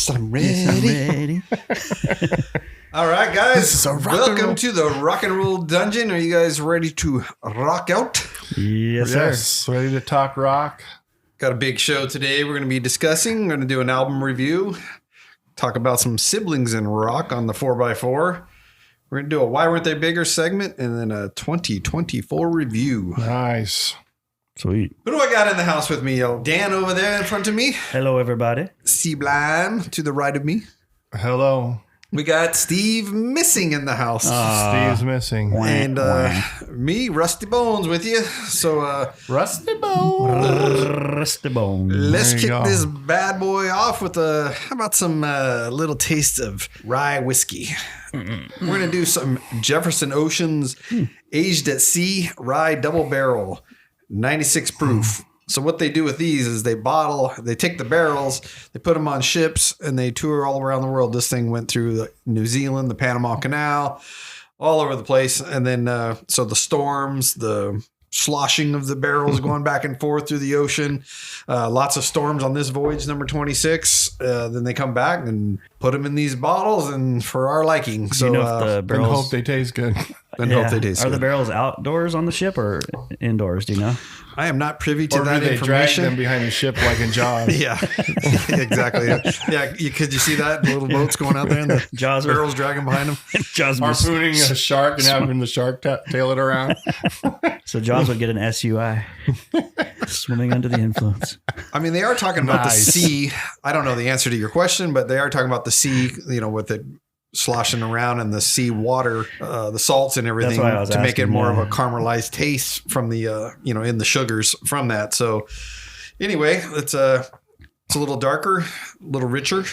Yes, I'm ready. All right, guys. Welcome to the Rock and Roll Dungeon. Are you guys ready to rock out? Yes, sir. Ready to talk rock. Got a big show today. We're going to be discussing. We're going to do an album review. Talk about some siblings in rock on the 4x4. We're going to do a Why Weren't They Bigger segment and then a 2024 review. Nice. Sweet. Who do I got in the house with me? Dan over there in front of me. Hello, everybody. Sublime to the right of me. Hello. We got Steve missing in the house. Steve's missing. And me, Rusty Bones, with you. So, Rusty Bones. Rusty Bone. let's There you kick go. this bad boy off with how about some little taste of rye whiskey? We're going to do some Jefferson Oceans aged at sea rye double barrel, 96 proof. So what they do with these is they take the barrels, they put them on ships, and they tour all around the world. This thing went through New Zealand, the Panama Canal, all over the place. And then, so the storms, the sloshing of the barrels going back and forth through the ocean, lots of storms on this voyage, number 26. Then they come back and put them in these bottles and for our liking. So you know if the And barrels hope they taste good. hope they taste are the good. barrels outdoors on the ship or indoors? Do you know? I am not privy to Or that do they drag information. them behind the ship like in Jaws? Yeah, exactly. Yeah, could you see that? The little boats going out there and the Jaws barrels dragging behind them. Jaws would, Harpooning a shark and having the shark tail it around. so Jaws would get an SUI. Swimming under the influence. I mean, they are talking about Nice. the sea. I don't know the answer to your question, but they are talking about the sea, with it sloshing around and the sea water, the salts and everything That's why I was to make it asking, more of yeah. a caramelized taste from the, in the sugars from that. So anyway, it's a little darker, a little richer,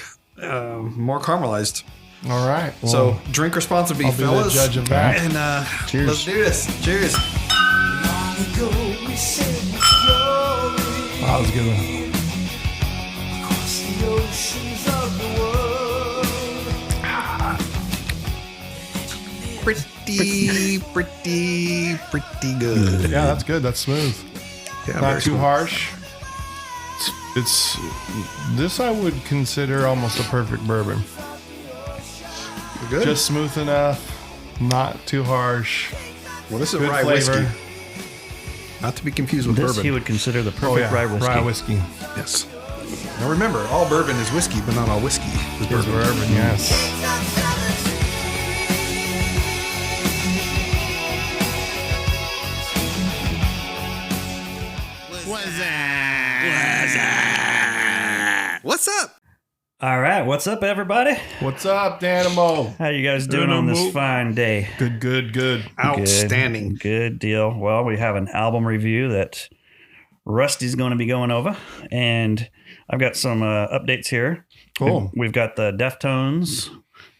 more caramelized. All right. Well, So drink responsibly, I'll be the fellas. judge of that. And Cheers. let's do this. Cheers. that was a good one. Pretty good. Yeah, that's good. That's smooth. Yeah, Not very too smooth. harsh. It's this I would consider almost a perfect bourbon. Good. Just smooth enough, not too harsh. Well, this is Good rye flavor. whiskey. Not to be confused with This bourbon. he would consider the perfect rye whiskey. Rye whiskey. Yes. Now remember, all bourbon is whiskey, but not all whiskey is Is bourbon. bourbon, yes. What's up? All right, what's up, everybody? What's up, Danimo? How you guys doing on this fine day? Good. Outstanding. Good deal. Well, we have an album review that Rusty's going to be going over, and I've got some updates here. Cool. We've got the Deftones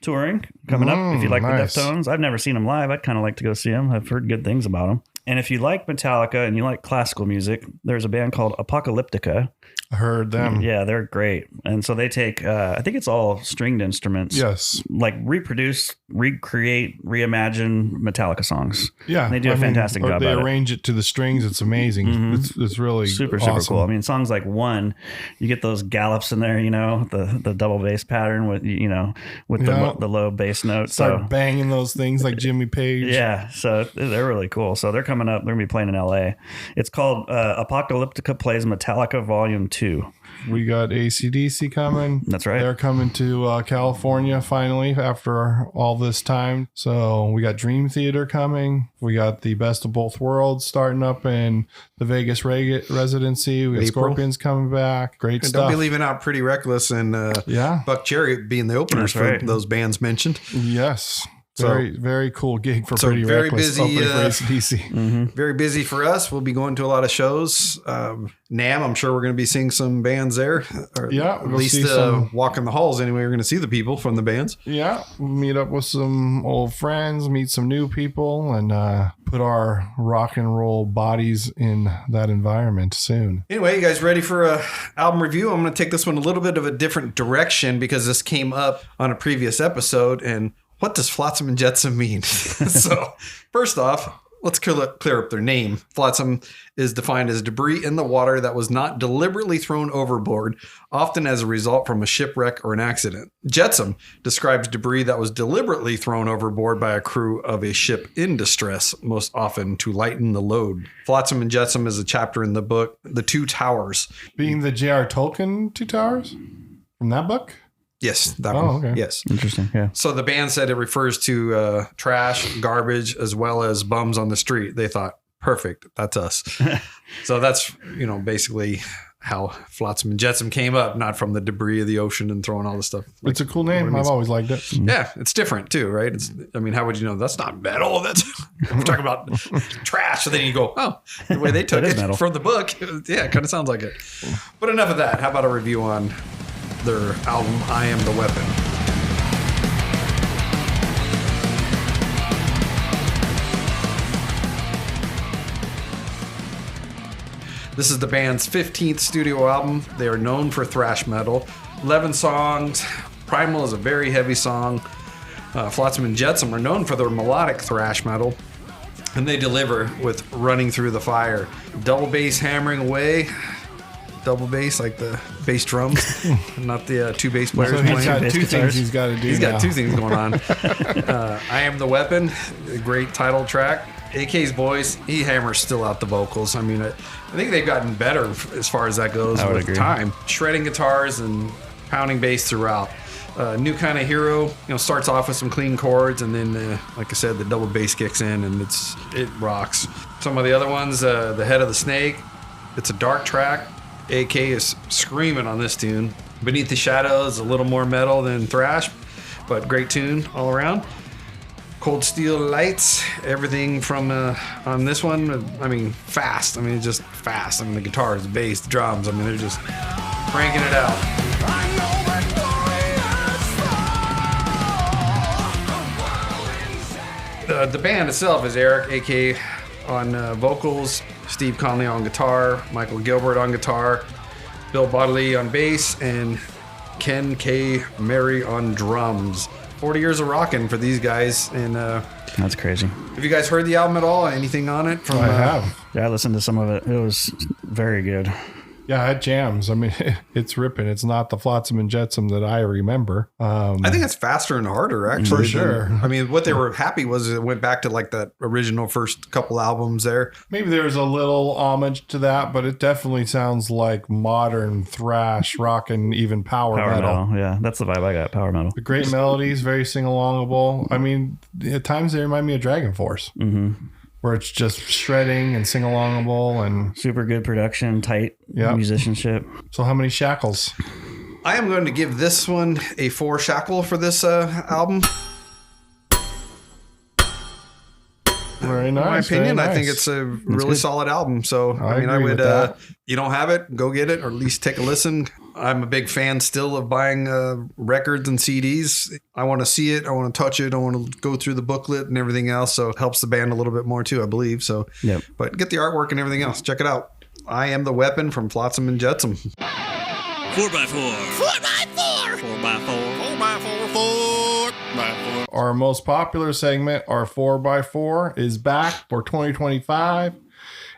touring coming up. If you like nice. the Deftones, I've never seen them live. I'd kind of like to go see them. I've heard good things about them. And if you like Metallica and you like classical music, there's a band called Apocalyptica. I heard them. Yeah, they're great. And so they take, I think it's all stringed instruments. Yes. Like reproduce, recreate, reimagine Metallica songs. Yeah. And they do a fantastic job They at it. arrange it to the strings. It's amazing. It's really Super awesome. cool. I mean, songs like One, you get those gallops in there, the double bass pattern with, with the low bass note. Start So banging those things like Jimmy Page. yeah, so they're really cool. So they're coming up. They're going to be playing in LA. It's called Apocalyptica Plays Metallica Volume 2. We got AC/DC coming. That's right. They're coming to California finally after all this time. So we got Dream Theater coming. We got the Best of Both Worlds starting up in the Vegas residency. We got April. Scorpions coming back. Great And stuff. don't be leaving out Pretty Reckless and Yeah. Buck Cherry being the openers That's right. for those bands mentioned. Yes. So- Very cool gig for so Pretty very Reckless. busy, opening for AC/DC. Very busy for us. We'll be going to a lot of shows. NAMM, I'm sure we're going to be seeing some bands there. Or Yeah, at we'll least see some- walking the halls anyway. We're going to see the people from the bands. Yeah, meet up with some old friends, meet some new people, and put our rock and roll bodies in that environment soon. Anyway, you guys ready for a album review? I'm going to take this one a little bit of a different direction because this came up on a previous episode. And what does Flotsam and Jetsam mean? So first off, let's clear up their name. Flotsam is defined as debris in the water that was not deliberately thrown overboard, often as a result from a shipwreck or an accident. Jetsam describes debris that was deliberately thrown overboard by a crew of a ship in distress, most often to lighten the load. Flotsam and Jetsam is a chapter in the book, The Two Towers. Being the J.R. Tolkien Two Towers from that book? Yes, that Oh, one. okay. Yes. Interesting. Yeah. So the band said it refers to trash, garbage, as well as bums on the street. They thought, perfect, that's us. So that's, basically how Flotsam and Jetsam came up, not from the debris of the ocean and throwing all the stuff. It's a cool name. I've always liked it. Yeah, it's different too, right? How would you know? That's not metal. That's we're talking about trash. So then you go, oh, the way they took That is it metal. from the book. Yeah, it kind of sounds like it. But enough of that. How about a review on their album, I Am the Weapon? This is the band's 15th studio album. They are known for thrash metal. 11 songs. Primal is a very heavy song. Flotsam and Jetsam are known for their melodic thrash metal, and they deliver with Running Through the Fire. Double bass hammering away. Double bass, like the bass drums, not the two bass players So he's playing. got bass two guitars. things he's got to do. He's got now. two things going on. I Am the Weapon, a great title track. AK's voice, he hammers still out the vocals. I think they've gotten better as far as that goes I would with agree. time. Shredding guitars and pounding bass throughout. New Kind of Hero, starts off with some clean chords, and then, like I said, the double bass kicks in, and it rocks. Some of the other ones, The Head of the Snake, it's a dark track. AK is screaming on this tune. Beneath the Shadows, a little more metal than thrash, but great tune all around. Cold Steel Lights, everything from on this one, fast. It's just fast. The guitars, the bass, the drums, they're just cranking it out. The band itself is Eric, AK, on vocals, Steve Conley on guitar, Michael Gilbert on guitar, Bill Bodley on bass, and Ken K. Mary on drums. 40 years of rocking for these guys. And That's crazy. have you guys heard the album at all? Anything on it? From I have. Yeah, I listened to some of it. It was very good. Yeah, it jams. It's ripping. It's not the Flotsam and Jetsam that I remember. I think it's faster and harder, actually. For sure. What they were happy was it went back to like that original first couple albums there. Maybe there's a little homage to that, but it definitely sounds like modern thrash, rock, and even power metal. Yeah, that's the vibe I got. Power metal. The great melodies, very sing-alongable. At times they remind me of Dragon Force, where it's just shredding and sing-alongable. And Super good production, tight Yep. musicianship. so how many shackles? I am going to give this one a 4 shackle for this album. Very In nice. my opinion, very I think nice. it's a really solid album. So, I I agree would, with that. you don't have it, go get it, or at least take a listen. I'm a big fan still of buying records and CDs. I want to see it. I want to touch it. I want to go through the booklet and everything else. So it helps the band a little bit more too, I believe. So, Yep. but get the artwork and everything else. Check it out. I Am the Weapon from Flotsam and Jetsam. 4x4. 4x4. 4x4. 4x4. 4x4. Our most popular segment, our 4x4, is back for 2025.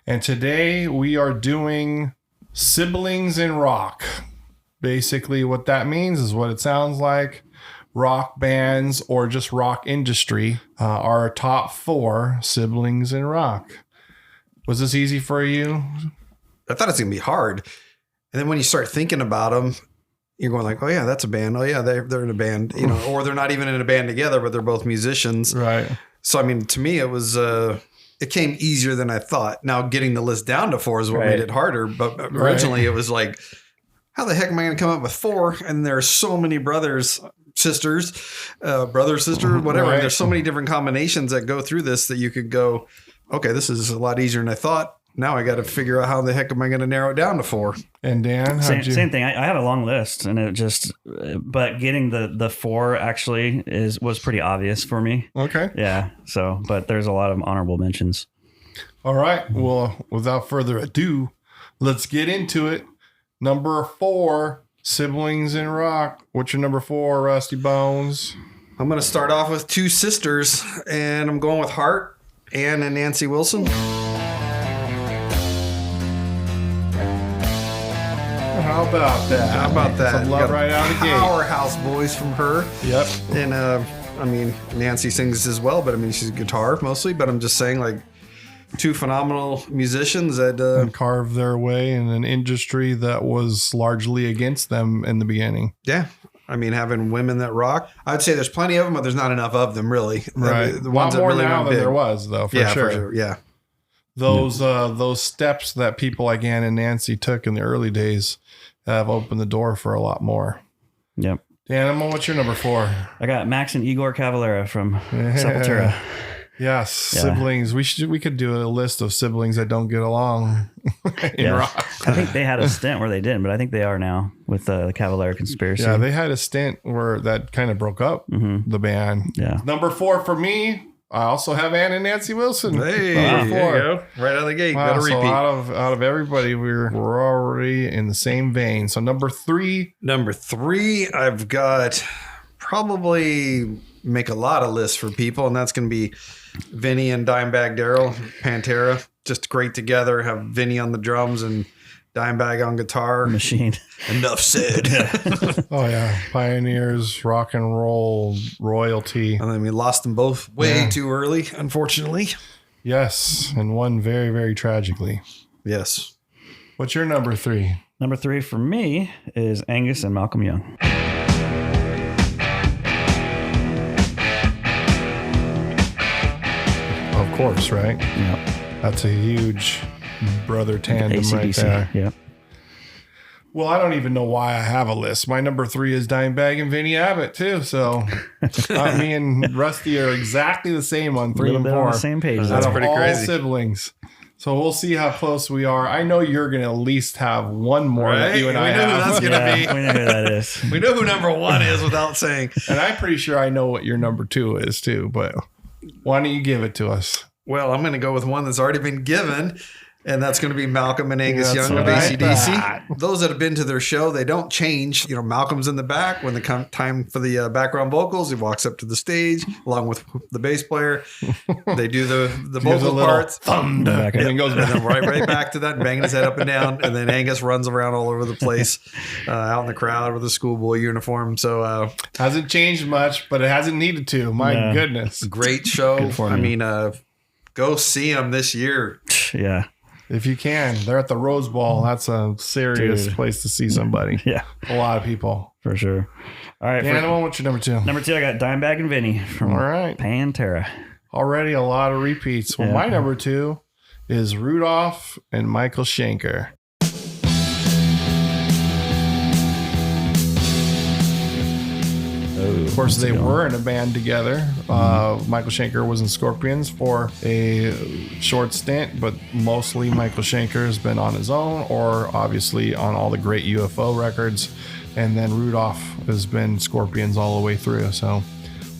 And today we are doing Siblings in Rock. Basically, what that means is what it sounds like. Rock bands or just rock industry are our top 4 siblings in rock. Was this easy for you? I thought it's going to be hard. And then when you start thinking about them, you're going like, oh yeah, that's a band. Oh yeah, they're in a band, or they're not even in a band together, but they're both musicians. Right. So, to me, it was, it came easier than I thought. Now getting the list down to 4 is what made it harder. But originally it was like, how the heck am I going to come up with 4? And there are so many brother, sister, whatever. Right. There's so many different combinations that go through this that you could go, okay, this is a lot easier than I thought. Now I got to figure out how the heck am I going to narrow it down to 4. And Dan, Same thing. I have a long list, and it just, but getting the 4 actually was pretty obvious for me. Okay. Yeah. So, but there's a lot of honorable mentions. All right. Well, without further ado, let's get into it. Number 4, Siblings in Rock. What's your number 4, Rusty Bones? I'm going to start off with 2 sisters, and I'm going with Heart. Ann and Nancy Wilson. How about that? How about that? Some love Got right out of the gate. Powerhouse voice from her. Yep. And I mean, Nancy sings as well, but I mean, she's a guitar mostly. But I'm just saying, like, two phenomenal musicians that And carved their way in an industry that was largely against them in the beginning. yeah. I mean, having women that rock. I'd say there's plenty of them, but there's not enough of them, really. Right. The A ones lot that more really now went than big. there was, though, for sure. Yeah. Those steps that people like Ann and Nancy took in the early days have opened the door for a lot more. Yep. Animal, what's your number 4? I got Max and Igor Cavalera from Sepultura. Yes, Yeah. siblings. We could do a list of siblings that don't get along in Yeah. rock. I think they had a stint where they didn't, but I think they are now with the Cavalera Conspiracy. Yeah, they had a stint where that kind of broke up the band. Yeah. Number 4 for me. I also have Ann and Nancy Wilson. Hey, Number there 4. you go. Right out of the gate. Wow, Got to so repeat. out of everybody, we're already in the same vein. So number 3. Number 3, I've got probably make a lot of lists for people, and that's going to be Vinny and Dimebag Darrell, Pantera. Just great together. Have Vinny on the drums and Dimebag on guitar. Machine. Enough said. Oh yeah, pioneers, rock and roll, royalty. And then we lost them both way too early, unfortunately. Yes, and one very, very tragically. Yes. What's your number 3? Number 3 for me is Angus and Malcolm Young. Of course, right? Yep. That's a huge brother tandem right there. Yep. Well, I don't even know why I have a list. My number 3 is Dimebag and Vinny Abbott too. So me and Rusty are exactly the same on 3 Little and bit 4. on the same page. Out That's of pretty all crazy. siblings. So we'll see how close we are. I know you're going to at least have one more that Right? you and I We know who have. that's gonna be. We know who that is. We know who number 1 is without saying. And I'm pretty sure I know what your number 2 is too. But why don't you give it to us? Well, I'm going to go with one that's already been given, and that's going to be Malcolm and Angus That's Young of what I AC/DC. thought. Those that have been to their show, they don't change. You know, Malcolm's in the back. When the time for the background vocals, he walks up to the stage along with the bass player. They do the Gives a vocal little parts. thunder. Back And up. then goes And back. then right back to that, and banging his head up and down. And then Angus runs around all over the place, out in the crowd with a schoolboy uniform. So Hasn't changed much, but it hasn't needed to. My No. goodness. great show. Good for I me. mean, go see him this year. Yeah. If you can, they're at the Rose Bowl. That's a serious Dude. place to see somebody. Yeah. A lot of people. For sure. All right. Dan, For what's your number 2? number 2, I got Dimebag and Vinny from All right. Pantera. Already a lot of repeats. Well, Yeah. my number 2 is Rudolph and Michael Schenker. Of course, they were in a band together. Michael Schenker was in Scorpions for a short stint, but mostly Michael Schenker has been on his own or obviously on all the great UFO records. And then Rudolph has been Scorpions all the way through. So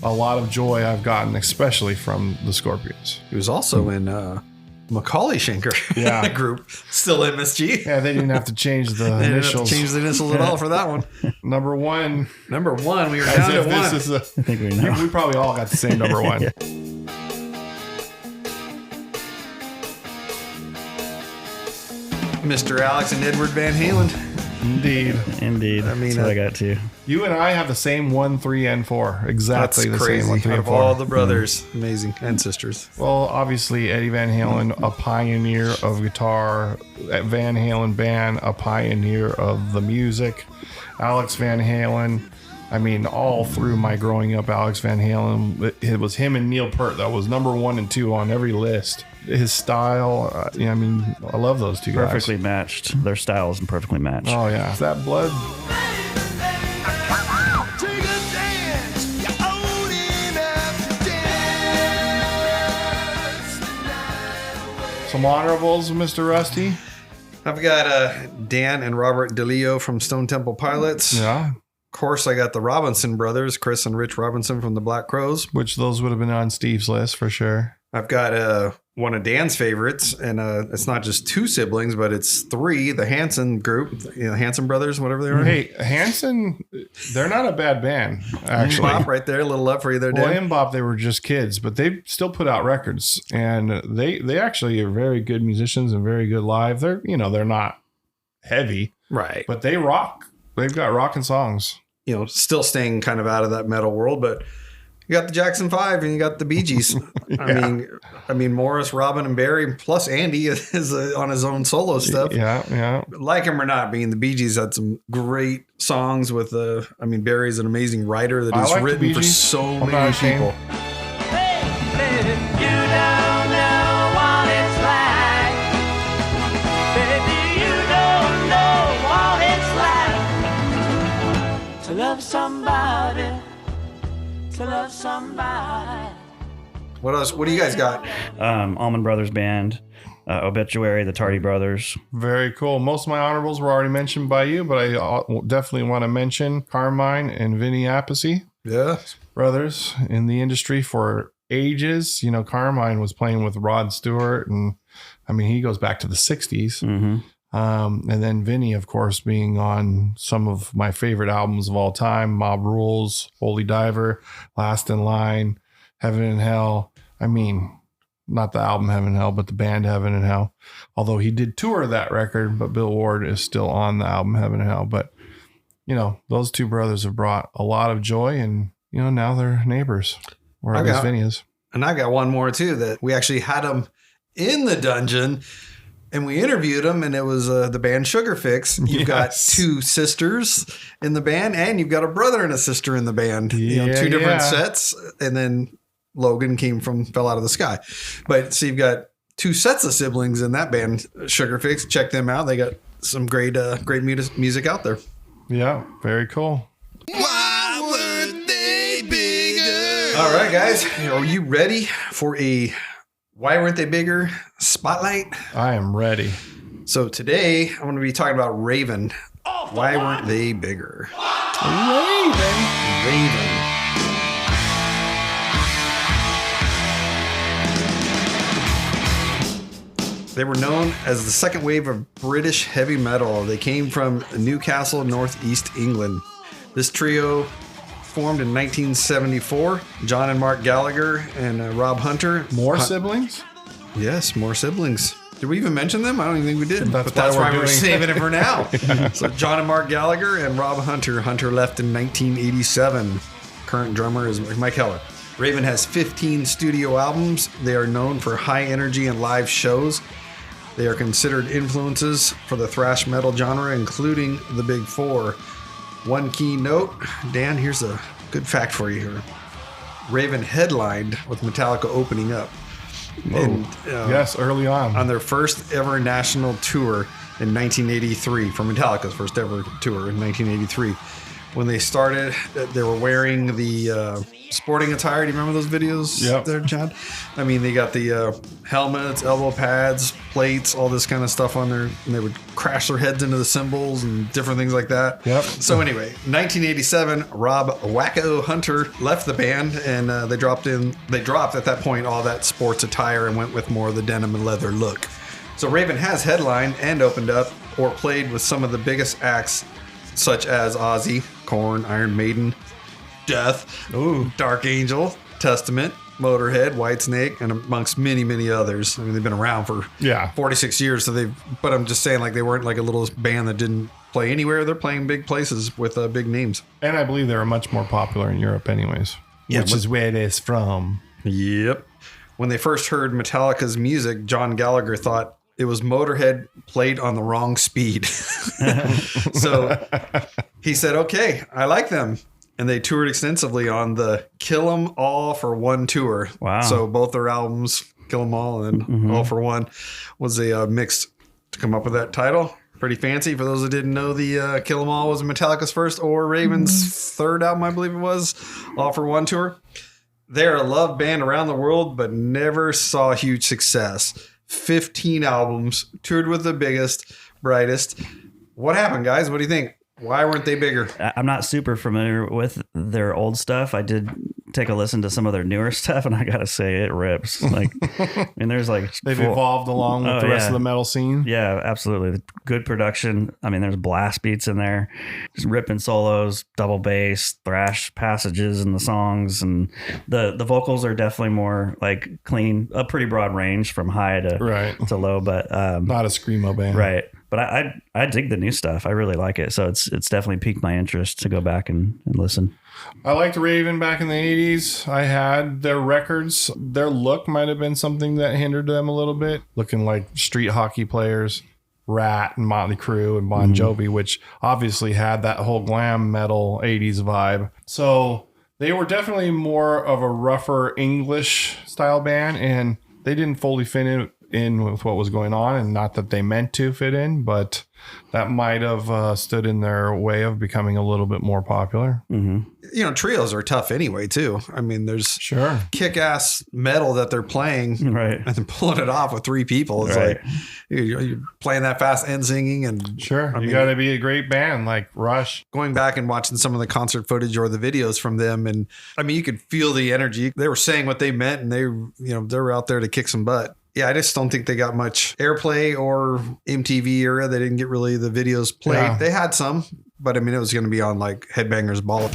a lot of joy I've gotten, especially from the Scorpions. He was also in Macaulay Schenker Yeah. group, still MSG. Yeah, they didn't have to change the They didn't have to initials. change the initials at all for that one. Number 1, Number 1, we were as down to if this 1. is a. I think we know. We probably all got the same number 1. Mr. Alex and Edward Van Halen. Indeed. Indeed. I mean, That's what I got too. You and I have the same 1, 3, and 4. That's Exactly the crazy. same 1, 3, Out and of all 4. the brothers, amazing, and sisters. Well, obviously Eddie Van Halen, a pioneer of guitar. Van Halen band, a pioneer of the music. Alex Van Halen. I mean, all through my growing up, Alex Van Halen. It was him and Neil Peart that was number 1 and 2 on every list. His style, I mean, I love those two guys. Perfectly matched. Their styles and perfectly matched. Oh yeah, that blood. Some honorables, Mr. Rusty. I've got Dan and Robert DeLeo from Stone Temple Pilots. Yeah, Of course, I got the Robinson brothers, Chris and Rich Robinson from the Black Crowes. which those would have been on Steve's list for sure. I've got one of Dan's favorites, and it's not just two siblings, but it's three. The Hanson group, Hanson brothers, whatever they are. Hey, Hanson, they're not a bad band, actually. Bop right there, a little up for you there, Dan. Well, Bop, they were just kids, but they still put out records, and they actually are very good musicians and very good live. They're not heavy, right? But they rock. They've got rocking songs. Still staying kind of out of that metal world, but you got the Jackson 5 and you got the Bee Gees. Yeah. I mean, Morris, Robin, and Barry, plus Andy is on his own solo stuff. Yeah. Like him or not, the Bee Gees had some great songs with Barry's an amazing writer that he's written for so many people. Love somebody. What else? What do you guys got? Allman Brothers Band, Obituary, the Tardy Brothers. Very cool. Most of my honorables were already mentioned by you, but I definitely want to mention Carmine and Vinny Appice. Yeah. Brothers in the industry for ages. Carmine was playing with Rod Stewart, and he goes back to the 60s. Mm-hmm. And then Vinny, of course, being on some of my favorite albums of all time, Mob Rules, Holy Diver, Last in Line, Heaven and Hell. Not the album Heaven and Hell, but the band Heaven and Hell. Although he did tour that record, but Bill Ward is still on the album Heaven and Hell. But, those two brothers have brought a lot of joy, and, now they're neighbors, or at least Vinny is. And I got one more, too, that we actually had them in the dungeon. And we interviewed them, and it was the band Sugar Fix. You've got two sisters in the band, and you've got a brother and a sister in the band. Two different sets, and then Logan fell out of the sky. But so you've got two sets of siblings in that band, Sugar Fix. Check them out. They got some great music out there. Yeah, very cool. Why weren't they bigger? All right, guys. Are you ready for a Why Weren't They Bigger spotlight? I am ready. So today, I'm going to be talking about Raven. Why weren't they bigger? Raven. They were known as the second wave of British heavy metal. They came from Newcastle, northeast England. This trio formed in 1974. John and Mark Gallagher and Rob Hunter. More siblings? Yes, more siblings. Did we even mention them? I don't even think we did. That's But that's why why we're we're doing- saving it for now. So John and Mark Gallagher and Rob Hunter. Hunter left in 1987. Current drummer is Mike Heller. Raven has 15 studio albums. They are known for high energy and live shows. They are considered influences for the thrash metal genre, including the Big Four. One key note, Dan, here's a good fact for you here. Raven headlined with Metallica opening up. And, Yes, early on. their first ever national tour in 1983, for Metallica's first ever tour in 1983. When they started, they were wearing the sporting attire. Do you remember those videos there, John? They got the helmets, elbow pads, plates, all this kind of stuff on there. And they would crash their heads into the cymbals and different things like that. Yep. So anyway, 1987, Rob Wacko Hunter left the band, and they dropped at that point all that sports attire and went with more of the denim and leather look. So Raven has headlined and opened up or played with some of the biggest acts, such as Ozzy, Korn, Iron Maiden, Death, Dark Angel, Testament, Motorhead, Whitesnake, and amongst many, many others. They've been around for 46 years. But I'm just saying, they weren't like a little band that didn't play anywhere. They're playing big places with big names. And I believe they were much more popular in Europe anyways, which is where it is from. Yep. When they first heard Metallica's music, John Gallagher thought it was Motorhead played on the wrong speed. So he said, okay, I like them. And they toured extensively on the Kill 'Em All for One tour. Wow. So both their albums, Kill 'Em All and All for One, was a mix to come up with that title. Pretty fancy. For those that didn't know, the Kill 'Em All was Metallica's first or Raven's third album, I believe it was, All for One tour. They're a loved band around the world, but never saw huge success. 15 albums, toured with the biggest, brightest. What happened, guys? What do you think? Why weren't they bigger? I'm not super familiar with their old stuff. I did take a listen to some of their newer stuff, and I gotta say it rips. Like, and there's like They've evolved along with the rest of the metal scene. Yeah, absolutely. Good production. I mean, there's blast beats in there, just ripping solos, double bass, thrash passages in the songs, and the vocals are definitely more like clean, a pretty broad range from high to low, but not a screamo band, right? But I dig the new stuff. I really like it, so it's definitely piqued my interest to go back and listen. I liked Raven back in the 80s. I had their records. Their look might have been something that hindered them a little bit, looking like street hockey players, Rat and Motley Crue and Bon Jovi, which obviously had that whole glam metal 80s vibe. So they were definitely more of a rougher English style band, and they didn't fully fit in with what was going on, and not that they meant to fit in, but that might have stood in their way of becoming a little bit more popular. You know, trios are tough anyway, too. I mean, there's sure kick-ass metal that they're playing, right, and then pulling it off with three people. It's like you're playing that fast and singing, and sure, you got to be a great band like Rush. Going back and watching some of the concert footage or the videos from them, and I mean, you could feel the energy. They were saying what they meant, and they were out there to kick some butt. Yeah, I just don't think they got much airplay or MTV era. They didn't get really the videos played. Yeah. They had some, but I mean, it was going to be on like Headbangers Ball.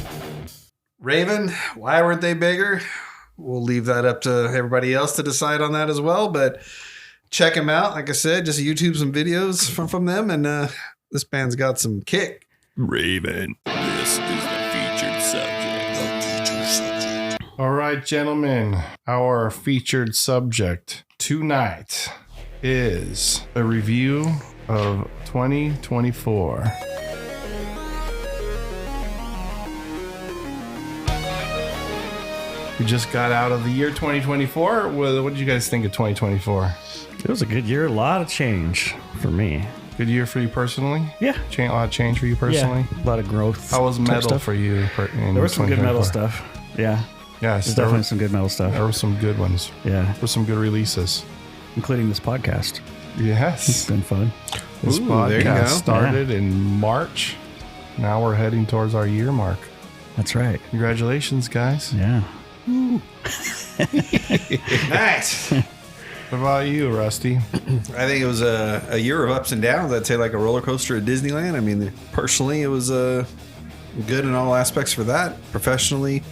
Raven, why weren't they bigger? We'll leave that up to everybody else to decide on that as well. But check them out. Like I said, just YouTube some videos from them. And this band's got some kick. Raven. This is the featured subject. All right, gentlemen. Our featured subject tonight is a review of 2024. We just got out of the year 2024. What did you guys think of 2024? It was a good year. A lot of change for me. Good year for you personally? Yeah. A lot of change for you personally? Yeah. A lot of growth. How was metal for you? There was some good metal stuff. Yeah. Yes. There's definitely some good metal stuff. There were some good ones. Yeah. There were some good releases. Including this podcast. Yes. It's been fun. This podcast started in March. Now we're heading towards our year mark. That's right. Congratulations, guys. Yeah. Nice. What about you, Rusty? I think it was a year of ups and downs. I'd say like a roller coaster at Disneyland. I mean, personally, it was good in all aspects for that. Professionally,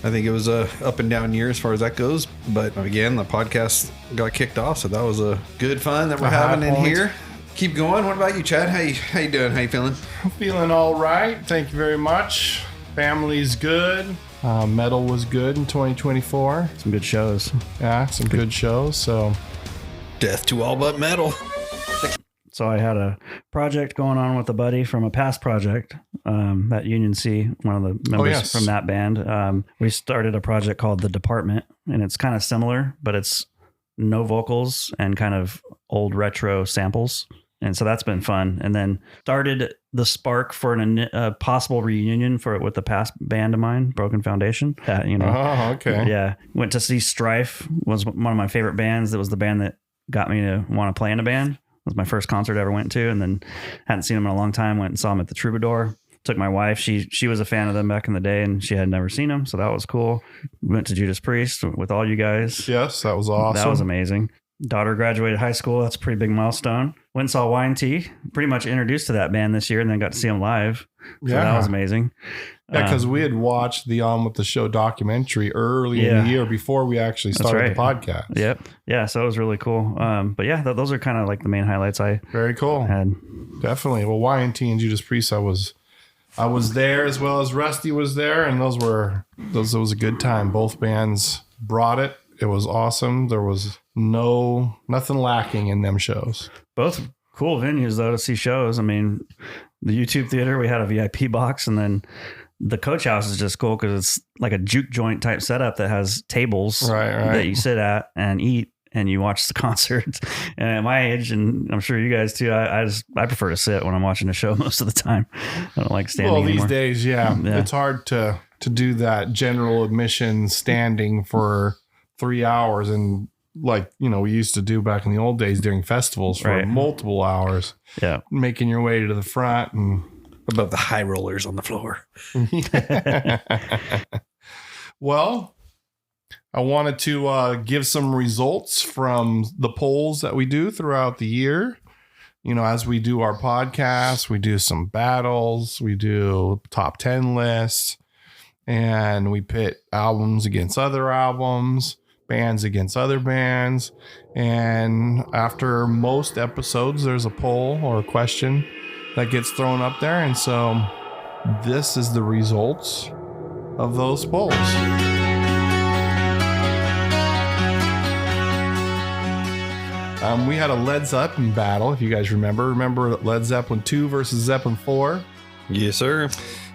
I think it was a up and down year as far as that goes. But again, the podcast got kicked off, so that was a good fun that we're having in here. Keep going. What about you, Chad? How you doing? How you feeling? I'm feeling all right. Thank you very much. Family's good. Metal was good in 2024. Some good shows. Yeah, some good shows. So, death to all but metal. So I had a project going on with a buddy from a past project at Union C, one of the members from that band. We started a project called The Department, and it's kind of similar, but it's no vocals and kind of old retro samples. And so that's been fun. And then started the spark for a possible reunion with the past band of mine, Broken Foundation. Oh, okay. Yeah. Went to see Strife, was one of my favorite bands. That was the band that got me to want to play in a band. It was my first concert I ever went to, and then hadn't seen them in a long time. Went and saw them at the Troubadour. Took my wife. She was a fan of them back in the day, and she had never seen them. So that was cool. Went to Judas Priest with all you guys. Yes, that was awesome. That was amazing. Daughter graduated high school. That's a pretty big milestone. Went and saw Y&T. Pretty much introduced to that band this year, and then got to see them live. So that was amazing. Yeah, because we had watched the On With The Show documentary early in the year before we actually started the podcast. Yep. Yeah, so it was really cool. But yeah, those are kind of like the main highlights I Very cool. had. Definitely. Well, Y&T and Judas Priest, I was there as well as Rusty was there, and those was a good time. Both bands brought it. It was awesome. There was nothing lacking in them shows. Both cool venues though to see shows. I mean, the YouTube Theater, we had a VIP box, and then the Coach House is just cool because it's like a juke joint type setup that has tables that you sit at and eat, and you watch the concert. And at my age, and I'm sure you guys too, I prefer to sit when I'm watching a show most of the time. I don't like standing anymore. These days, it's hard to do that general admission standing for 3 hours, and like, we used to do back in the old days during festivals for multiple hours. Yeah. Making your way to the front and above the high rollers on the floor. Well, I wanted to give some results from the polls that we do throughout the year. You know, as we do our podcast, we do some battles, we do top 10 lists, and we pit albums against other albums, bands against other bands. And after most episodes, there's a poll or a question that gets thrown up there. And so this is the results of those polls. We had a Led Zeppelin battle, if you guys remember. Remember Led Zeppelin 2 versus Zeppelin 4? Yes, sir.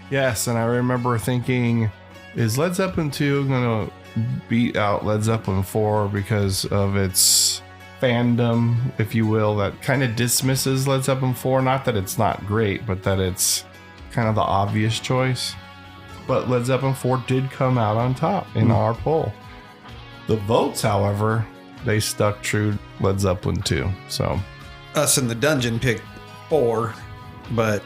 Yes, and I remember thinking, is Led Zeppelin 2 going to beat out Led Zeppelin 4 because of its fandom, if you will, that kind of dismisses Led Zeppelin 4? Not that it's not great, but that it's kind of the obvious choice. But Led Zeppelin 4 did come out on top in our poll. The votes, however, they stuck true Led Zeppelin 2. So Us in the dungeon picked 4, but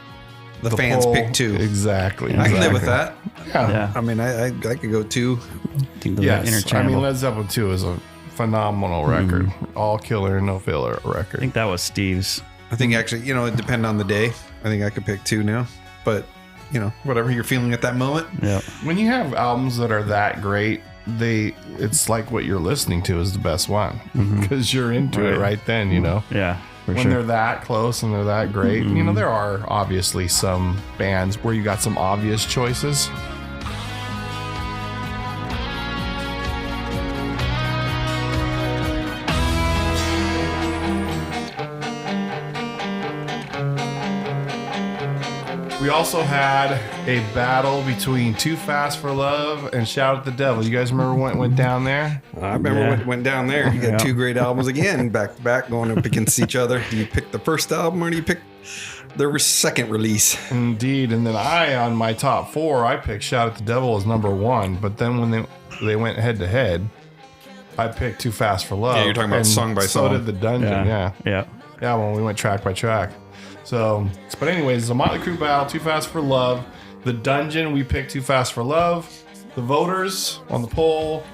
the fans poll, picked 2. Exactly. I can live with that. Yeah. I mean, I could go 2. I think those are Yes. I interchangeable. mean, Led Zeppelin 2 is a phenomenal record. All killer, no filler I record. think that was Steve's. I think actually, it depends on the day. I think I could pick 2 now, but whatever you're feeling at that moment. Yeah. When you have albums that are that great, it's like what you're listening to is the best one because you're into it right then, Yeah. For when sure. they're that close and they're that great. There are obviously some bands where you got some obvious choices. We also had a battle between Too Fast for Love and Shout at the Devil. You guys remember when it went down there? I remember when it went down there. You got 2 great albums again, back to back, going up against each other. Do you pick the first album or do you pick their second release? Indeed. And then on my top 4, I picked Shout at the Devil as number 1. But then when they went head to head, I picked Too Fast for Love. Yeah, you're talking about and song by so song. did The Dungeon, yeah. Yeah. When we went track by track. So, but anyways, the Motley Crue battle, Too Fast for Love. The Dungeon, we picked Too Fast for Love. The voters on the poll,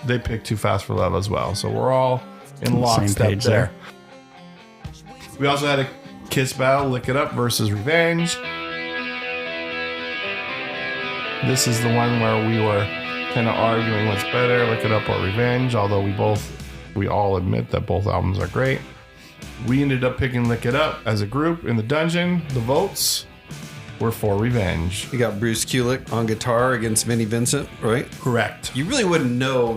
they picked Too Fast for Love as well. So we're all in lockstep page there. We also had a Kiss battle, Lick It Up versus Revenge. This is the one where we were kind of arguing what's better, Lick It Up or Revenge, although we all admit that both albums are great. We ended up picking Lick It Up as a group in the dungeon. The votes were for Revenge. You got Bruce Kulick on guitar against Vinnie Vincent, right? Correct. You really wouldn't know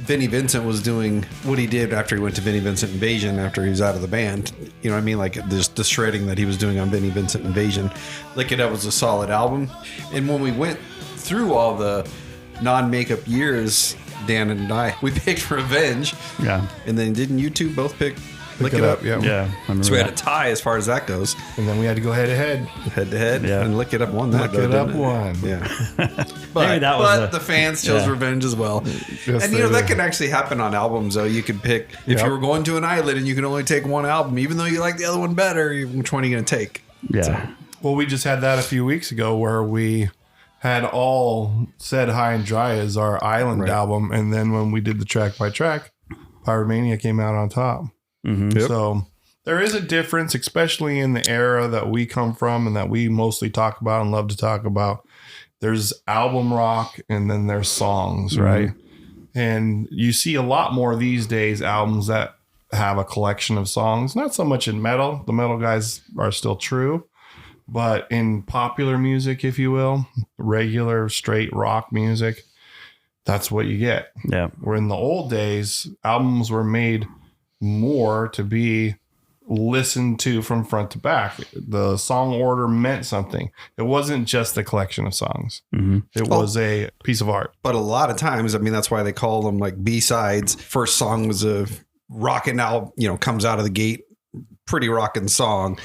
Vinnie Vincent was doing what he did after he went to Vinnie Vincent Invasion after he was out of the band. You know what I mean? Like the shredding that he was doing on Vinnie Vincent Invasion. Lick It Up was a solid album. And when we went through all the non-makeup years, Dan and I, we picked Revenge. Yeah. And then didn't you two both pick Lick It Up? Yeah. Yeah. I remember So we had a that. tie as far as that goes. And then we had to go head to head. Head to head. Yeah. And Lick It Up won that. Lick It Up didn't it? won. Yeah. Maybe that was but the- the fans chose yeah. Revenge as well. Yes, And they that did. can actually happen on albums though. You could pick if Yep. you were going to an island and you can only take one album, even though you like the other one better, which one are you gonna take? Yeah. Well, we just had that a few weeks ago where we had all said High and Dry as our island Right. album. And then when we did the track by track, Pyromania came out on top. Mm-hmm. Yep. So there is a difference, especially in the era that we come from and that we mostly talk about and love to talk about. There's album rock and then there's songs, right? And you see a lot more these days albums that have a collection of songs. Not so much in metal. The metal guys are still true. But in popular music, if you will, regular straight rock music, that's what you get. Yeah. Where in the old days, albums were made more to be listened to from front to back. The song order meant something. It wasn't just a collection of songs. Mm-hmm. It was a piece of art. But a lot of times, I mean, that's why they call them like B-sides. First song was a rockin' out, comes out of the gate, pretty rockin' song.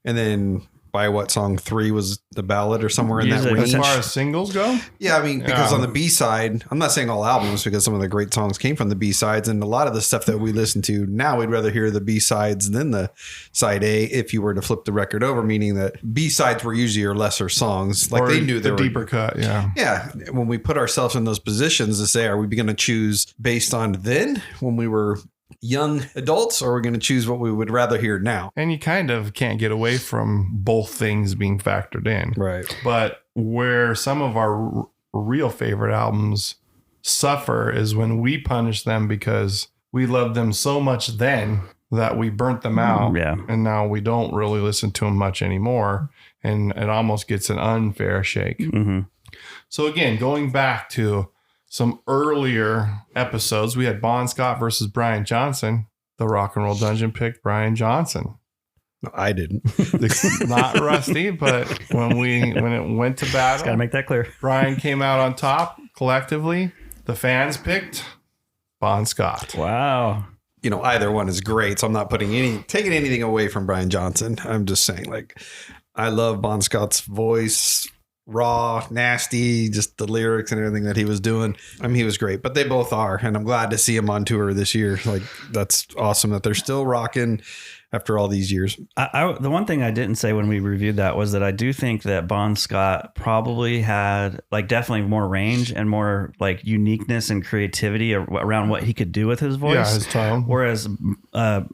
And then By What Song 3 was the ballad or somewhere in that Usually, range. As far as singles go? Yeah, I mean, because on the B-side, I'm not saying all albums because some of the great songs came from the B-sides, and a lot of the stuff that we listen to now, we'd rather hear the B-sides than the side A if you were to flip the record over, meaning that B-sides were usually your lesser songs. Like Or they knew the deeper cut, yeah. Yeah, when we put ourselves in those positions to say, are we going to choose based on then when we were young adults, or are we going to choose what we would rather hear now? And you kind of can't get away from both things being factored in. Right. But where some of our real favorite albums suffer is when we punish them because we loved them so much then that we burnt them out. Yeah. And now we don't really listen to them much anymore. And it almost gets an unfair shake. Mm-hmm. So again, going back to some earlier episodes, we had Bon Scott versus Brian Johnson. The Rock and Roll Dungeon picked Brian Johnson. No, I didn't. Not Rusty, but when it went to battle, Gotta make that clear. Brian came out on top collectively. The fans picked Bon Scott. Wow. You know, either one is great, so I'm not taking anything away from Brian Johnson. I'm just saying, like, I love Bon Scott's voice. Raw, nasty, just the lyrics and everything that he was doing. I mean, he was great, but they both are. And I'm glad to see him on tour this year. Like, that's awesome that they're still rocking after all these years. The one thing I didn't say when we reviewed that was that I do think that Bon Scott probably had like definitely more range and more like uniqueness and creativity around what he could do with his voice. Yeah, his tone. Whereas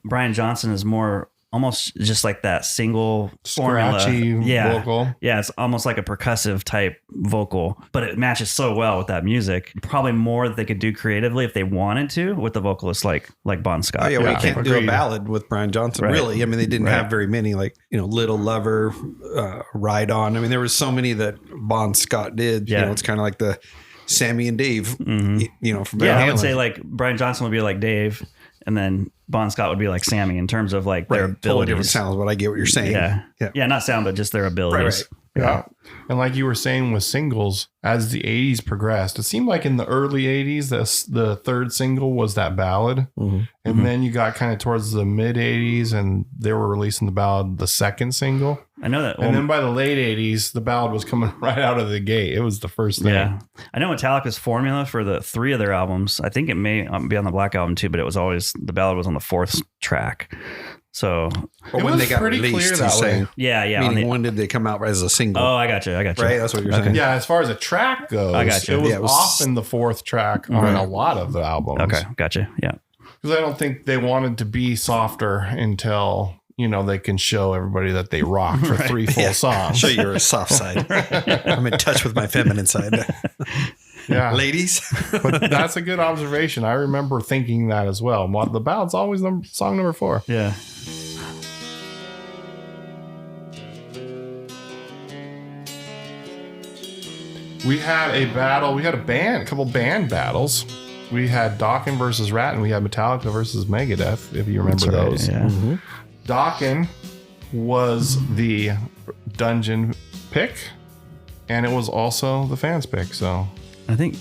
Brian Johnson is more almost just like that single formula. Scratchy vocal. Yeah, it's almost like a percussive type vocal, but it matches so well with that music. Probably more that they could do creatively if they wanted to with the vocalist like Bon Scott. Oh, yeah, well, Yeah, you can't do a agreed. ballad with Brian Johnson, Right. really. I mean, they didn't Right. have very many, like, you know, Little Lover, Ride On. I mean, there was so many that Bon Scott did. Yeah. You know, it's kind of like the Sammy and Dave, you know, from Van Yeah, I Halen. would say like Brian Johnson would be like Dave, and then Bon Scott would be like Sammy in terms of like their Right, totally different abilities. sounds, but I get what you're saying. Yeah, not sound, but just their abilities. Yeah. And like you were saying with singles, as the 80s progressed, it seemed like in the early 80s, the third single was that ballad. Mhm. And then you got kind of towards the mid 80s and they were releasing the ballad, the second single. I know that. And then by the late 80s, the ballad was coming right out of the gate. It was the first thing. yeah, I know Metallica's formula for the 3 of their albums. I think it may be on the Black Album too, but it was always the ballad was on the 4th track. So Or It when was they got pretty released, clear you're that saying. way. yeah. Meaning, when did they come out as a single? Oh, I got you. right? That's what you're Okay. saying. Yeah, as far as a track goes, I got you. it was, Yeah, it was- often the 4th track on a lot of the albums. Okay, gotcha. Yeah. Because I don't think they wanted to be softer until, you know, they can show everybody that they rock for 3 full songs. Show you your soft side. I'm in touch with my feminine side. Yeah. Ladies. But that's a good observation. I remember thinking that as well. The ballad's always song number 4. Yeah. We had a battle. We had a couple band battles. We had Dokken versus Rat, and we had Metallica versus Megadeth, if you remember those. Yeah. Dokken was the Dungeon pick, and it was also the fans pick. So I think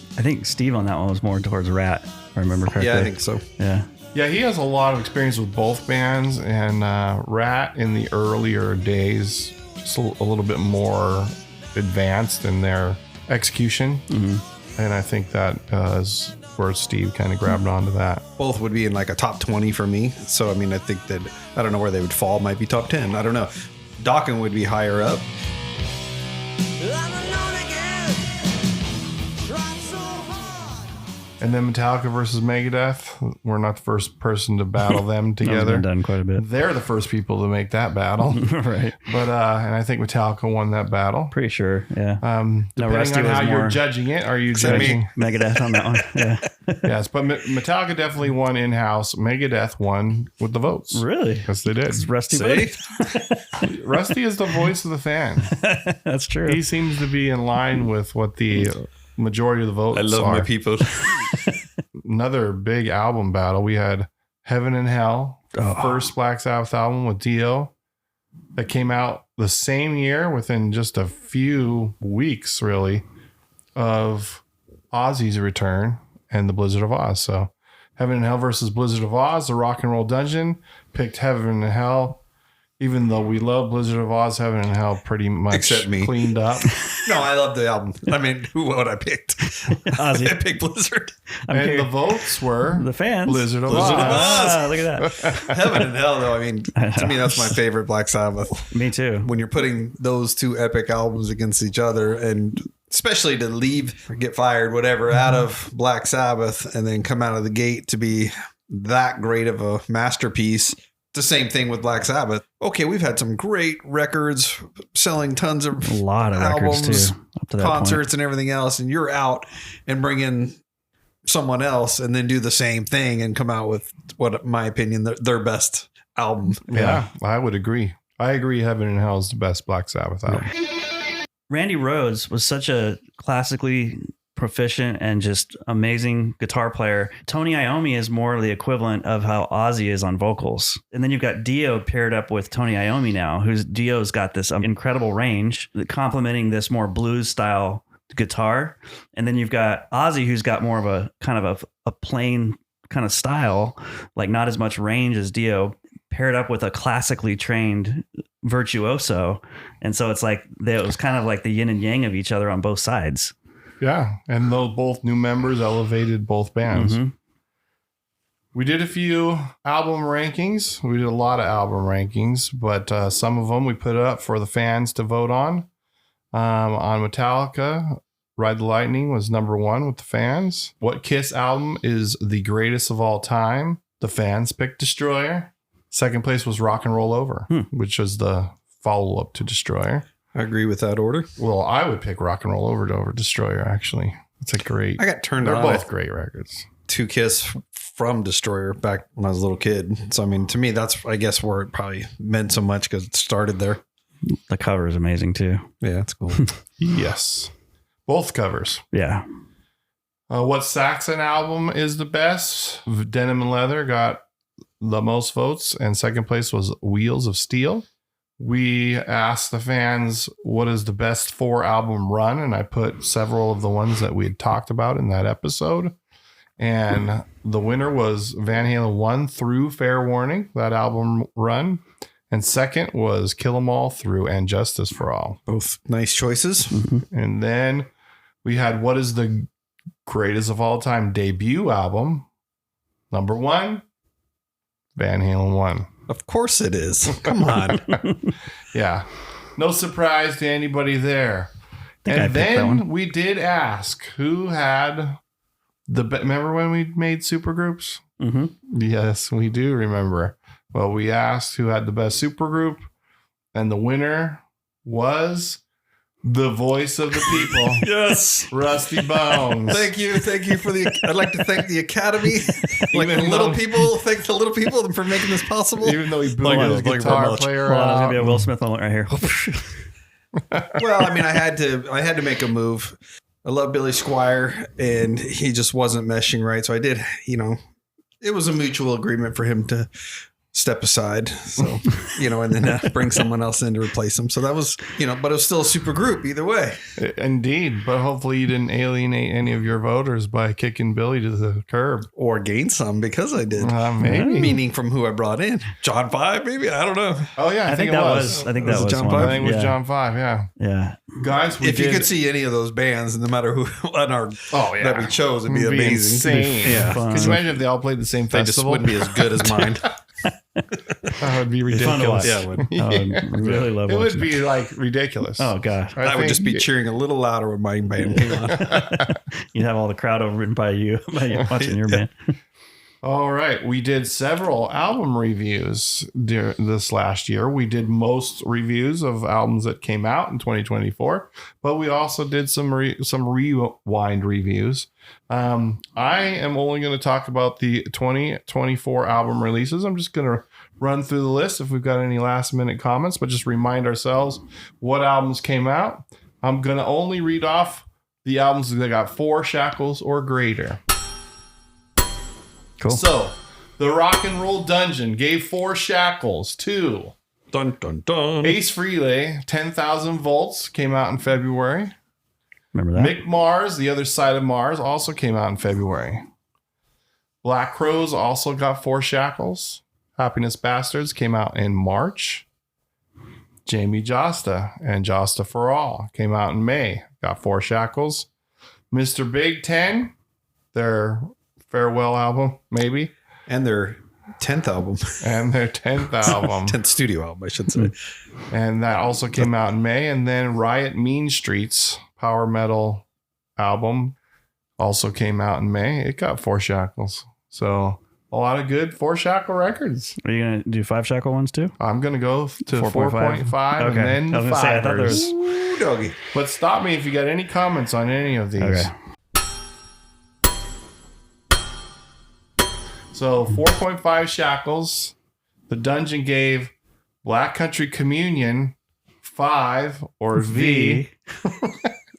Steve on that one was more towards Rat. If I remember correctly. Yeah, I think so. Yeah. yeah, he has a lot of experience with both bands, and Rat in the earlier days, just a little bit more advanced in their execution. And I think that is where Steve kind of grabbed onto that. Both would be in like a top 20 for me. So, I mean, I think that, I don't know where they would fall. Might be top 10. I don't know. Dokken would be higher up. And then Metallica versus Megadeth. We're not the first person to battle them That's together. been done quite a bit. They're the first people to make that battle. Right. But and I think Metallica won that battle. Pretty sure. Yeah. Depending Rusty on was how you're more- judging it, are you Except me. judging? Megadeth on that one. Yeah. Yes, but Metallica definitely won in-house. Megadeth won with the votes. Really? Yes, they did. It's Rusty. See? Rusty is the voice of the fan. That's true. He seems to be in line with what the majority of the votes I love are. my people. Another big album battle. We had Heaven and Hell, first Black Sabbath album with Dio that came out the same year within just a few weeks, really, of Ozzy's return and the Blizzard of Oz. So Heaven and Hell versus Blizzard of Oz, the Rock and Roll Dungeon picked Heaven and Hell. Even though we love Blizzard of Oz, Heaven and Hell pretty much Except me. cleaned up. No, I love the album. I mean, who would I picked? Ozzy. I picked Blizzard. And the votes were The fans. Blizzard of Blizzard of Oz. Oz. Ah, look at that. Heaven and Hell, though. I mean, to me, that's my favorite Black Sabbath. Me too. When you're putting those two epic albums against each other, and especially to leave or get fired, whatever, out of Black Sabbath and then come out of the gate to be that great of a masterpiece. The same thing with Black Sabbath. Okay, we've had some great records selling tons of A lot of records albums, too. Up to that concerts and everything else, and you're out and bring in someone else and then do the same thing and come out with what, in my opinion, their best album. Yeah, I would agree. I agree. Heaven and Hell is the best Black Sabbath album. Randy Rhoads was such a classically proficient and just amazing guitar player. Tony Iommi is more the equivalent of how Ozzy is on vocals. And then you've got Dio paired up with Tony Iommi now, who's Dio's got this incredible range complementing this more blues style guitar. And then you've got Ozzy, who's got more of a kind of a plain kind of style, like not as much range as Dio, paired up with a classically trained virtuoso. And so it's like it was kind of like the yin and yang of each other on both sides. Yeah, and those both new members elevated both bands. Mhm. We did a few album rankings. We did a lot of album rankings, but some of them we put up for the fans to vote on. On Metallica, Ride the Lightning was number 1 with the fans. What Kiss album is the greatest of all time? The fans picked Destroyer. Second place was Rock and Roll Over, which was the follow-up to Destroyer. I agree with that order. Well, I would pick Rock and Roll Over Destroyer, actually. It's a great... I got turned They're on both great records. to Kiss from Destroyer back when I was a little kid. So, I mean, to me, that's, I guess, where it probably meant so much because it started there. The cover is amazing too. Yeah, that's cool. Yes. Both covers. Yeah. What Saxon album is the best? Denim and Leather got the most votes, and second place was Wheels of Steel. We asked the fans what is the best 4-album run, and I put several of the ones that we had talked about in that episode. And the winner was Van Halen 1 through Fair Warning, that album run. And second was Kill 'Em All through And Justice for All. Both nice choices. And then we had what is the greatest of all time debut album? Number 1, Van Halen 1. Of course it is. Come on. Yeah. No surprise to anybody there. I And picked that then one. we did ask who had remember when we made supergroups? Mm-hmm. Yes, we do remember. Well, we asked who had the best supergroup, and the winner was the voice of the people. Yes. Rusty Bones. Thank you for I'd like to thank the Academy. Like the Even little though- people, thank the little people for making this possible. Even though he booed Thank you, his thank you very guitar much. player Well, there's out. gonna be a Will Smith moment right here. Well, I mean, I had to make a move. I love Billy Squire, and he just wasn't meshing right. So I did, it was a mutual agreement for him to step aside. So, and then bring someone else in to replace him. So that was, but it was still a super group either way. Indeed, but hopefully you didn't alienate any of your voters by kicking Billy to the curb. Or gain some because I did. Maybe. Meaning from who I brought in. John 5, maybe? I don't know. Oh yeah, I think it that was. was. I think Was that it was John one. Five? I think it was Yeah. John 5. Yeah, Yeah. guys, If you could see any of those bands, no matter who on our that we chose, it'd be It'd be amazing. insane. Yeah. Fun. Could you imagine if they all played the same They just festival? wouldn't be as good as mine. That would be It's fun to ridiculous. watch. Yeah, it would. I would really love It would watching be like ridiculous. Oh gosh. I would just be cheering a little louder when my band came on. You'd have all the crowd overridden by you watching your band. All right. We did several album reviews this last year. We did most reviews of albums that came out in 2024, but we also did some rewind reviews. I am only going to talk about the 2024 album releases. I'm just going to run through the list if we've got any last minute comments, but just remind ourselves what albums came out. I'm going to only read off the albums that got 4 shackles or greater. Cool. So, the Rock and Roll Dungeon gave 4 shackles to Dun, dun, dun. Ace Frehley, 10,000 Volts, came out in February. Remember that? Mick Mars, The Other Side of Mars, also came out in February. Black Crowes also got 4 shackles. Happiness Bastards came out in March. Jamie Josta and Josta for All came out in May. Got 4 shackles. Mr. Big 10, their farewell album, maybe. And their 10th album. And their 10th album. 10th studio album, I should say. And that also came out in May. And then Riot Mean Streets power metal album also came out in May. It got 4 shackles. So a lot of good 4 shackle records. Are you going to do 5 shackle ones too? I'm going to go to 4.5 and Okay. then I was gonna say, I thought there was- Ooh, doggy. But stop me if you got any comments on any of these. Okay. So 4.5 shackles. The Dungeon gave Black Country Communion 5 or V.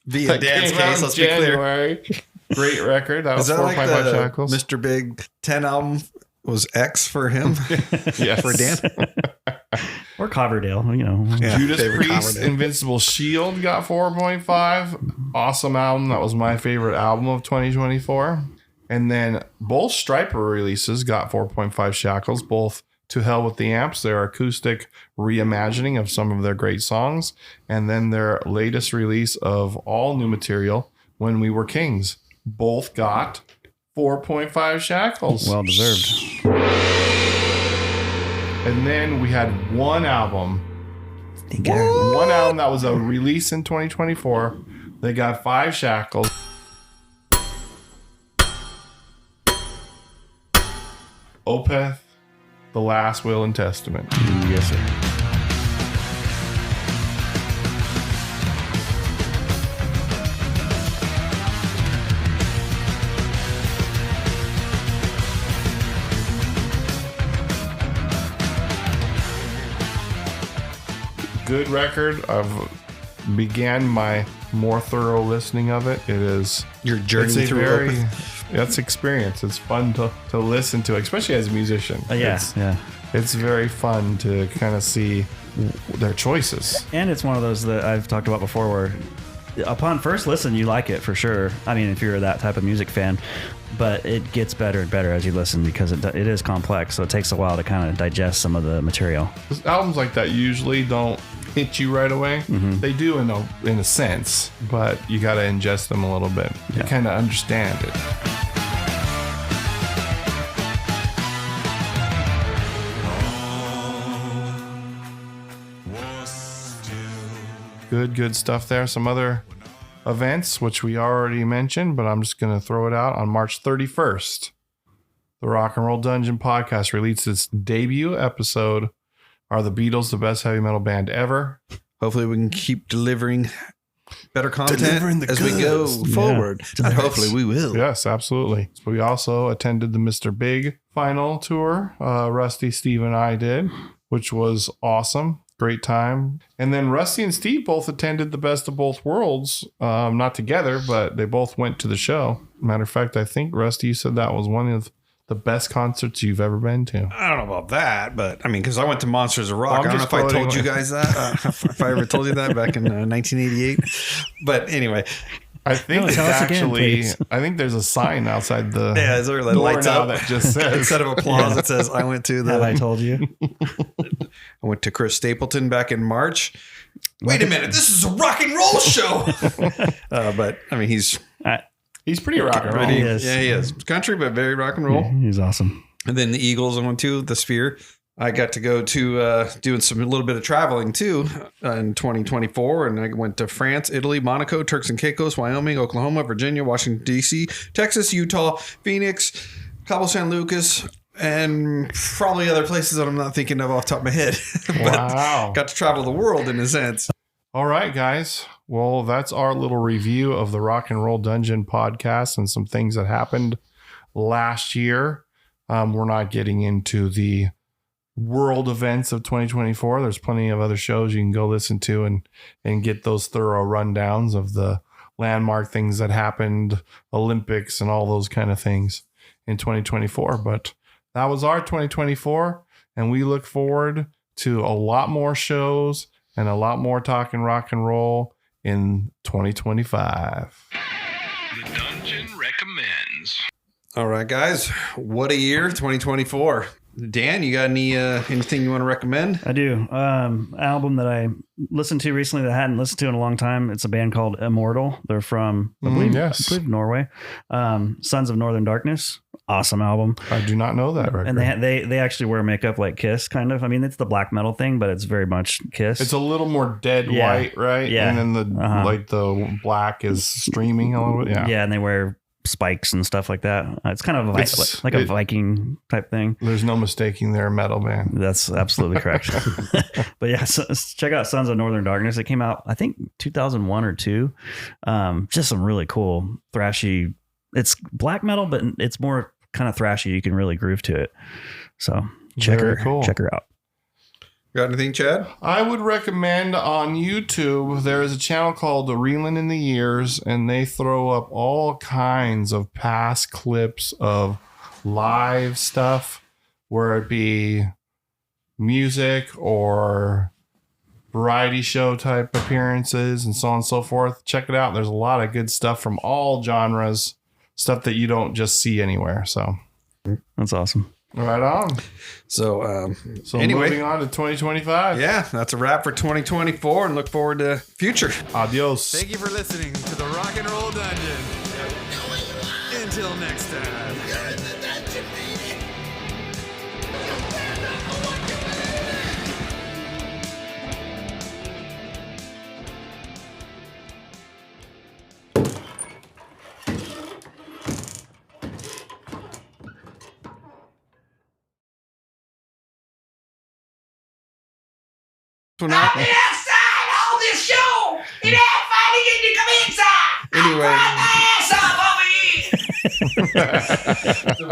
V That in Dan's came out case, in let's be clear. January. Great record. That Is was that like 4.5 the shackles. Mr. Big 10 album was X for him? Yes. For Dan? Or Coverdale, you know. Yeah, Judas David Priest, Coverdale. Invincible Shield got 4.5. Awesome album. That was my favorite album of 2024. And then both Striper releases got 4.5 shackles, both To Hell with the Amps, their acoustic reimagining of some of their great songs, and then their latest release of all new material, When We Were Kings. Both got 4.5 shackles. Well deserved. And then we had one album that was a release in 2024. They got 5 shackles. Opeth, The Last Will and Testament. Yes, sir. Good record. I've began my more thorough listening of it. It is Your journey it's a through very Opeth. that's experience. It's fun to listen to, especially as a musician. Yeah. It's very fun to kind of see their choices. And it's one of those that I've talked about before where upon first listen, you like it for sure. I mean, if you're that type of music fan, but it gets better and better as you listen because it is complex. So it takes a while to kind of digest some of the material. Albums like that usually don't hit you right away. They do in a sense, but you got to ingest them a little bit to kind of understand it. Good stuff there. Some other events, which we already mentioned, but I'm just going to throw it out. On March 31st, the Rock and Roll Dungeon podcast released its debut episode. Are the Beatles the best heavy metal band ever? Hopefully we can keep delivering better content Delivering the as we go goods. forward. And hopefully we will. Yes, absolutely. We also attended the Mr. Big final tour. Rusty, Steve, and I did, which was awesome. Great time. And then Rusty and Steve both attended the Best of Both Worlds. Not together, but they both went to the show. Matter of fact, I think, Rusty, you said that was one of the best concerts you've ever been to. I don't know about that, but I mean, because I went to Monsters of Rock. I'm I don't know just if I told quoting- you guys that, if I ever told you that back in 1988. But anyway, I think No, it's tell us again, actually, please. I think there's a sign outside the yeah, it's really door lights now up that just says. instead of applause, it says I went to Have I the told you? I went to Chris Stapleton back in March. Wait a minute, this is a rock and roll show. But I mean, he's He's pretty rock and roll. He is. yeah, he is country, but very rock and roll. He's awesome. And then the Eagles I went to, the Sphere. I got to go to doing a little bit of traveling too in 2024. And I went to France, Italy, Monaco, Turks and Caicos, Wyoming, Oklahoma, Virginia, Washington, D.C., Texas, Utah, Phoenix, Cabo San Lucas, and probably other places that I'm not thinking of off the top of my head. But Wow. got to travel the world in a sense. All right, guys. Well, that's our little review of the Rock and Roll Dungeon podcast and some things that happened last year. We're not getting into the world events of 2024. There's plenty of other shows you can go listen to and get those thorough rundowns of the landmark things that happened, Olympics and all those kind of things in 2024. But that was our 2024, and we look forward to a lot more shows and a lot more talking rock and roll in 2025. The Dungeon recommends. All right, guys. What a year, 2024. Dan, you got anything you want to recommend? I do. Album that I listened to recently that I hadn't listened to in a long time. It's a band called Immortal. They're from, I believe Norway. Sons of Northern Darkness. Awesome album. I do not know that record. And they actually wear makeup like Kiss, kind of. I mean, it's the black metal thing, but it's very much Kiss. It's a little more dead white, right? Yeah. And then the black is streaming a little bit. Yeah. Yeah, and they wear spikes and stuff like that. It's kind of a Viking type thing. There's no mistaking they're a metal band. That's absolutely correct. But yeah, so check out Sons of Northern Darkness. It came out, I think, 2001 or 2. Just some really cool thrashy. It's black metal, but it's more kind of thrashy. You can really groove to it. So check her out. Got anything, Chad? I would recommend on YouTube, there is a channel called The Reelin' in the Years, and they throw up all kinds of past clips of live stuff, where it be music or variety show type appearances and so on and so forth. Check it out. There's a lot of good stuff from all genres, stuff that you don't just see anywhere. So that's awesome. Right on. So anyway, moving on to 2025. Yeah, that's a wrap for 2024 and look forward to future. Adios. Thank you for listening to the Rock and Roll Dungeon. Until next time. You're in the dungeon, baby. I'll be outside all this show, and I'm finally getting to come inside. Anyway. I brought my ass up over here.